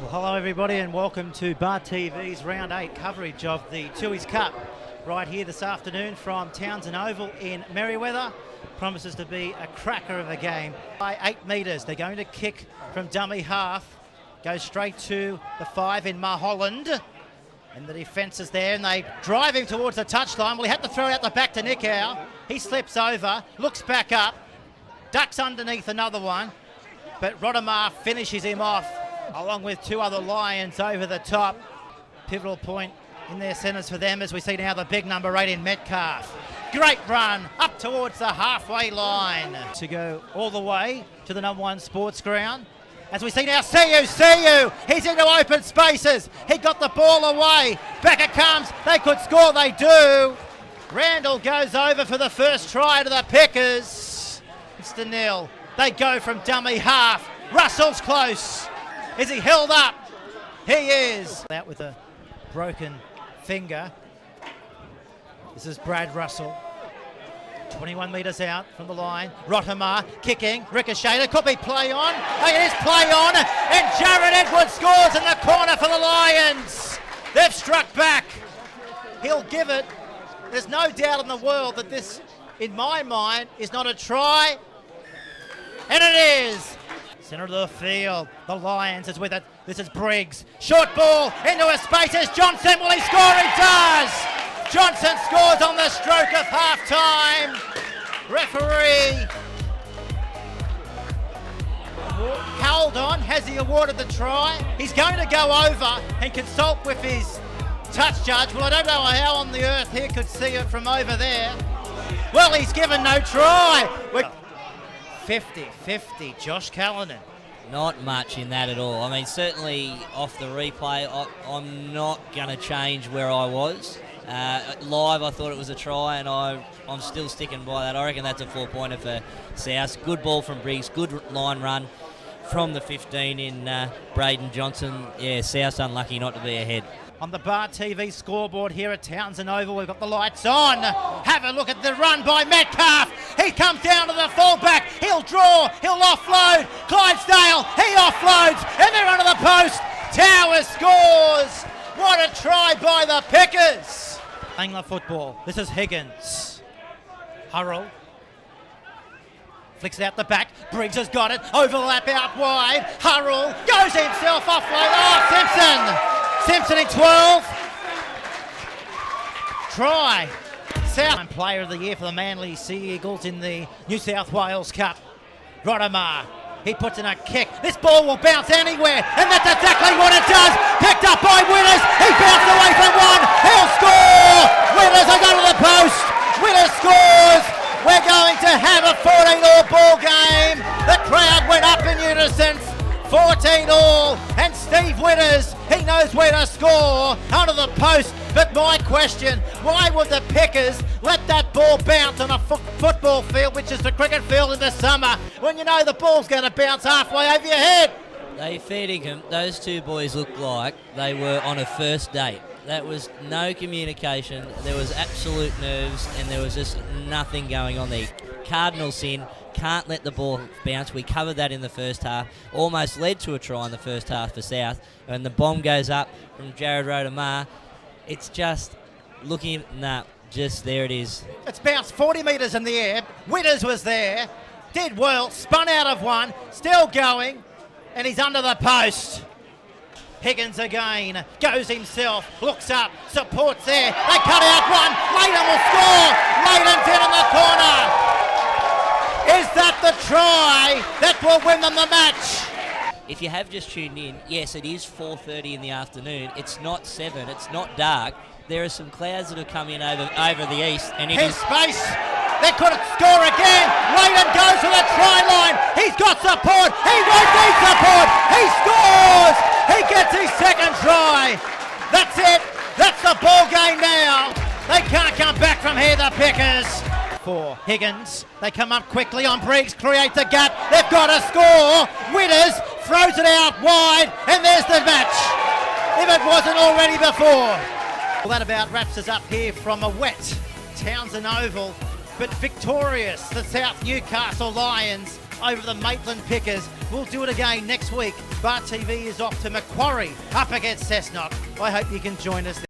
Well, hello everybody and welcome to Bar TV's Round 8 coverage of the Tooheys Cup right here this afternoon from Townsend Oval in Merriweather. Promises to be a cracker of a game. By 8 metres, they're going to kick from dummy half, goes straight to the 5 in Mulholland. And the defence is there and they drive him towards the touchline. Well, he had to throw it out the back to Nick Howe. He slips over, looks back up, ducks underneath another one, but Rodemar finishes him off along with 2 other Lions over the top. Pivotal point in their centres for them as we see now the big number 8 in Metcalf. Great run up towards the halfway line to go all the way to the number 1 sports ground. As we see now, see you, he's into open spaces. He got the ball away. Back it comes. They could score, they do. Randall goes over for the first try to the Pickers. It's the nil. They go from dummy half. Russell's close. Is he held up? He is. Out with a broken finger. This is Brad Russell. 21 metres out from the line. Rodemar kicking, ricocheted, could be play on. It is play on, and Jared Edwards scores in the corner for the Lions. They've struck back. He'll give it. There's no doubt in the world that this, in my mind, is not a try. And it is. Centre of the field, the Lions is with it. This is Briggs. Short ball into his spaces. Johnson, will he score? He does! Johnson scores on the stroke of half-time. Referee held on. Has he awarded the try? He's going to go over and consult with his touch judge. Well, I don't know how on the earth he could see it from over there. Well, he's given no try. 50-50, Josh Callanan. Not much in that at all. I mean, certainly off the replay, I'm not going to change where I was. Live, I thought it was a try, and I'm still sticking by that. I reckon that's a 4-pointer for South. Good ball from Briggs, good line run from the 15 in Braden Johnson. Yeah, South's unlucky not to be ahead. On the Bar TV scoreboard here at Townsend Oval, we've got the lights on. Have a look at the run by Metcalf. He comes down to the fullback. He'll draw. He'll offload. Clydesdale. He offloads. And they're under the post. Towers scores. What a try by the Pickers. Angler football. This is Higgins. Hurrell. Flicks it out the back. Briggs has got it. Overlap out wide. Hurrell goes himself offload. Oh, Simpson in 12. Try. South Player of the Year for the Manly Sea Eagles in the New South Wales Cup. Rodemar. He puts in a kick. This ball will bounce anywhere, and that's exactly what it does. Picked up by Winners. He bounced away from one. He'll score. Winners are going to the post. Winners scores. We're going to have a 14-all ball game. The crowd went up in unison. 14-all, and Steve Winners, he knows where to score under the post. But my question, why would the Pickers let that ball bounce on a football field, which is the cricket field in the summer, when you know the ball's going to bounce halfway over your head? They fair dinkum. Those 2 boys looked like they were on a first date. That was no communication. There was absolute nerves, and there was just nothing going on there. Cardinal sin. Can't let the ball bounce. We covered that in the first half. Almost led to a try in the first half for South. And the bomb goes up from Jared Rodemar. It's just looking, just there it is. It's bounced 40 metres in the air. Winners was there. Did well. Spun out of one. Still going. And he's under the post. Higgins again. Goes himself. Looks up. Supports there. They cut out one. Maitland will score. Maitland's in the corner. Is that the try that will win them the match? If you have just tuned in, yes, it is 4:30 in the afternoon. It's not 7. It's not dark. There are some clouds that have come in over the east. And his space. They could score again. Maitland goes to the try line. He's got support. He won't need support. He scores. He gets his second try. That's it. That's the ball game now. They can't come back from here, the Pickers. For Higgins, they come up quickly on Briggs, create the gap, they've got to score. Winners throws it out wide, and there's the match, if it wasn't already before. Well, that about wraps us up here from a wet Townsend Oval, but victorious, the South Newcastle Lions over the Maitland Pickers. We'll do it again next week. Bar TV is off to Macquarie up against Cessnock. I hope you can join us.